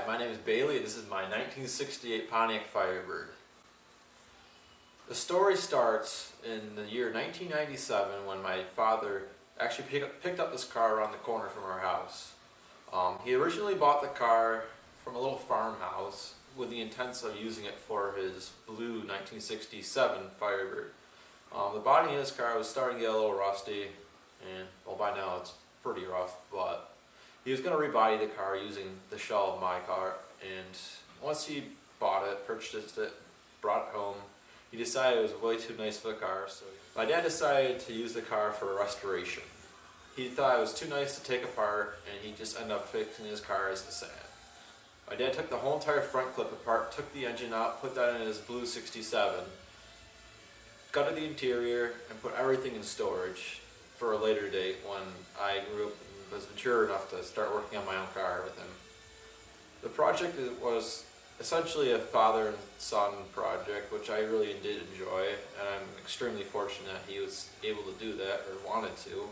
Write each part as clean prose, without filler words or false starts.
my name is Bailey. This is my 1968 Pontiac Firebird. The story starts in the year 1997 when my father actually picked up this car around the corner from our house. He originally bought the car from a little farmhouse with the intent of using it for his blue 1967 Firebird. The body of his car was starting to get a little rusty, and well, by now it's pretty rough, but he was going to rebody the car using the shell of my car, and once he bought it, purchased it, brought it home, he decided it was way too nice for the car, so my dad decided to use the car for restoration. He thought it was too nice to take apart, and he just ended up fixing his car as a sad. My dad took the whole entire front clip apart, took the engine out, put that in his blue 67, gutted the interior, and put everything in storage for a later date when I grew up and was mature enough to start working on my own car with him. The project was essentially a father and son project, which I really did enjoy, and I'm extremely fortunate he was able to do that, or wanted to.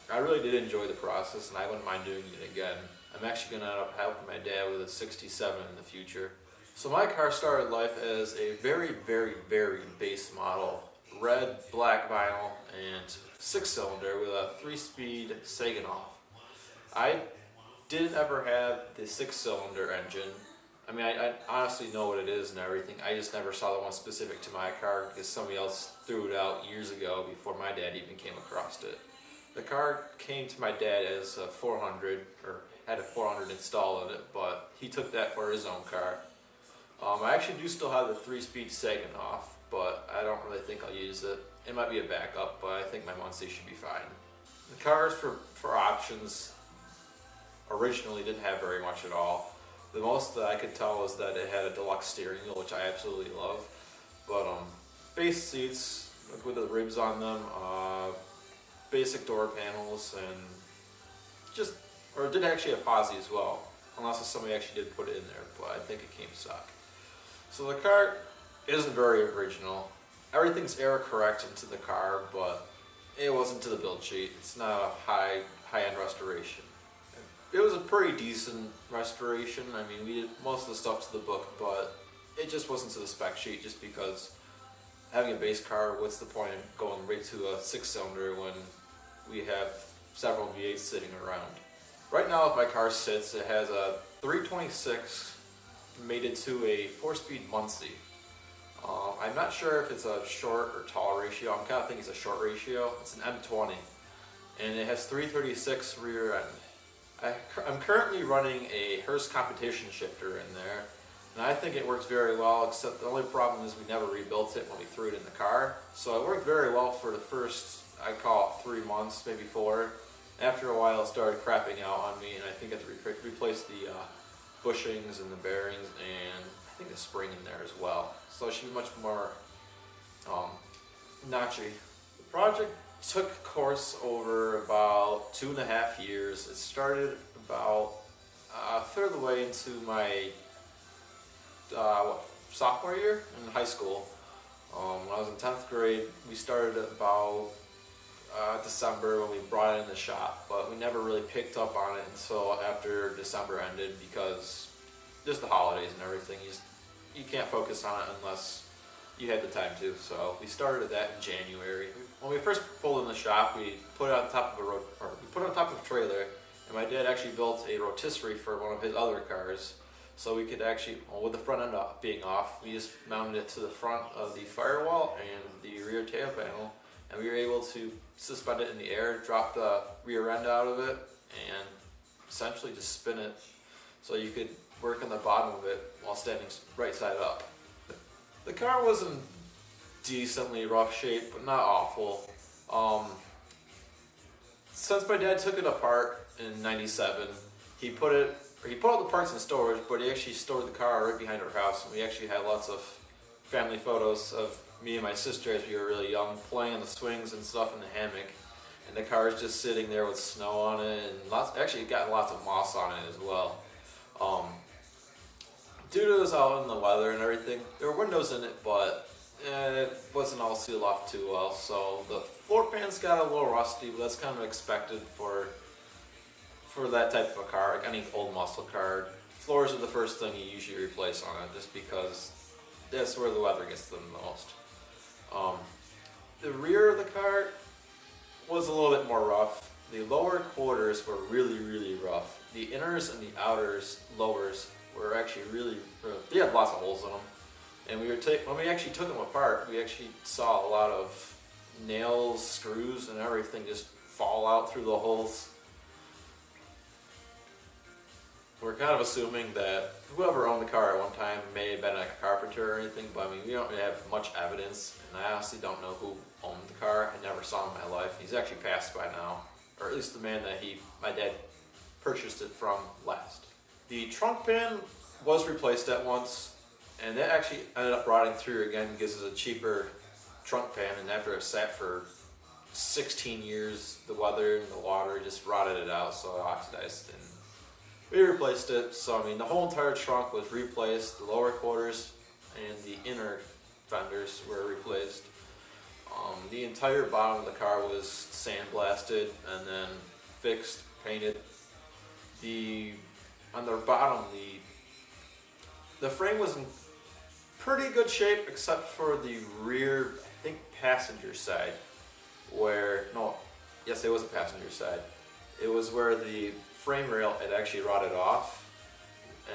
I really did enjoy the process, and I wouldn't mind doing it again. I'm actually going to end up helping my dad with a 67 in the future. So my car started life as a very, very, very base model, red, black vinyl, and 6-cylinder with a 3-speed Saginaw. I didn't ever have the 6-cylinder engine. I mean, I honestly know what it is and everything. I just never saw the one specific to my car because somebody else threw it out years ago before my dad even came across it. The car came to my dad as a 400, or had a 400 installed in it, but he took that for his own car. I actually do still have the 3-speed Saginaw, but I don't really think I'll use it. It might be a backup, but I think my Muncie should be fine. The cars for options originally didn't have very much at all. The most that I could tell was that it had a deluxe steering wheel, which I absolutely love. But base seats with the ribs on them, basic door panels, and or it did actually have posi as well, unless somebody actually did put it in there, but I think it came stock. So the car isn't very original. Everything's error correct into the car, but it wasn't to the build sheet. It's not a high-end restoration. It was a pretty decent restoration. I mean, we did most of the stuff to the book, but it just wasn't to the spec sheet, just because having a base car, what's the point of going right to a 6-cylinder when we have several V8s sitting around? Right now, if my car sits, it has a 326 mated to a 4-speed Muncie. I'm not sure if it's a short or tall ratio. I'm kind of thinking it's a short ratio. It's an M20, and it has 336 rear end. I'm currently running a Hurst competition shifter in there, and I think it works very well, except the only problem is we never rebuilt it when we threw it in the car. So it worked very well for the first, I'd call it 3 months, maybe 4. After a while it started crapping out on me, and I think I had to replace the bushings and the bearings, and I think the spring in there as well. So it should be much more notchy. The project took course over about 2.5 years. It started about a third of the way into my sophomore year in high school. When I was in 10th grade, we started about December when we brought it in the shop, but we never really picked up on it until after December ended, because just the holidays and everything, you can't focus on it unless you had the time to. So we started that in January. When we first pulled in the shop, we put it on top of a trailer, and my dad actually built a rotisserie for one of his other cars, so we could actually, with the front end being off, we just mounted it to the front of the firewall and the rear tail panel, and we were able to suspend it in the air, drop the rear end out of it, and essentially just spin it so you could work on the bottom of it while standing right side up. The car was in decently rough shape, but not awful. Since my dad took it apart in '97, he put all the parts in storage, but he actually stored the car right behind our house, and we actually had lots of family photos of me and my sister as we were really young, playing on the swings and stuff in the hammock, and the car is just sitting there with snow on it, and actually it got lots of moss on it as well. Due to it was out in the weather and everything, there were windows in it, but it wasn't all sealed off too well, so the floor pans got a little rusty, but that's kind of expected for for that type of a car, like any old muscle car, floors are the first thing you usually replace on it, just because that's where the weather gets them the most. The rear of the car was a little bit more rough. The lower quarters were really, really rough. The inners and the outers, lowers, were actually really, they had lots of holes in them. And when we actually took them apart, we actually saw a lot of nails, screws, and everything just fall out through the holes. We're kind of assuming that whoever owned the car at one time may have been like a carpenter or anything, but I mean, we don't really have much evidence, and I honestly don't know who owned the car. I never saw him in my life. He's actually passed by now, or at least the man that my dad purchased it from last. The trunk pan was replaced at once, and that actually ended up rotting through again because it's a cheaper trunk pan, and after it sat for 16 years, the weather and the water just rotted it out, so it oxidized, and we replaced it. So I mean, the whole entire trunk was replaced. The lower quarters and the inner fenders were replaced. The entire bottom of the car was sandblasted and then fixed, painted. On the bottom, the frame was in pretty good shape except for the rear, I think, passenger side, yes, it was a passenger side. It was where the frame rail had actually rotted off,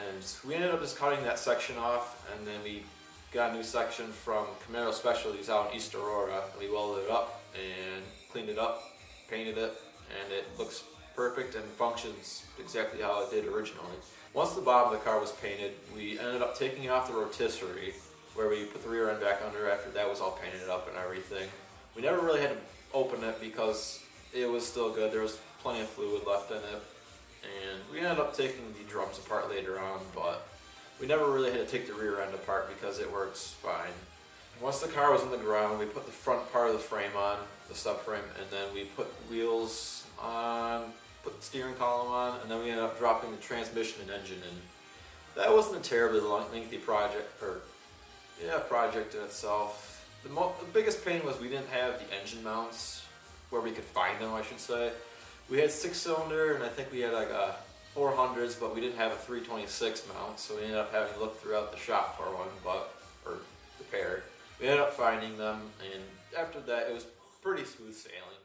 and we ended up just cutting that section off, and then we got a new section from Camaro Specialties out in East Aurora. We welded it up and cleaned it up, painted it, and it looks perfect and functions exactly how it did originally. Once the bottom of the car was painted, we ended up taking off the rotisserie, where we put the rear end back under after that was all painted up and everything. We never really had to open it because it was still good. There was plenty of fluid left in it. And we ended up taking the drums apart later on, but we never really had to take the rear end apart because it works fine. Once the car was on the ground, we put the front part of the frame on, the subframe, and then we put wheels on, put the steering column on, and then we ended up dropping the transmission and engine in. That wasn't a terribly lengthy project, project in itself. The biggest pain was we didn't have the engine mounts where we could find them, I should say. We had 6-cylinder, and I think we had like a 400s, but we didn't have a 326 mount, so we ended up having to look throughout the shop for one, or the pair. We ended up finding them, and after that, it was pretty smooth sailing.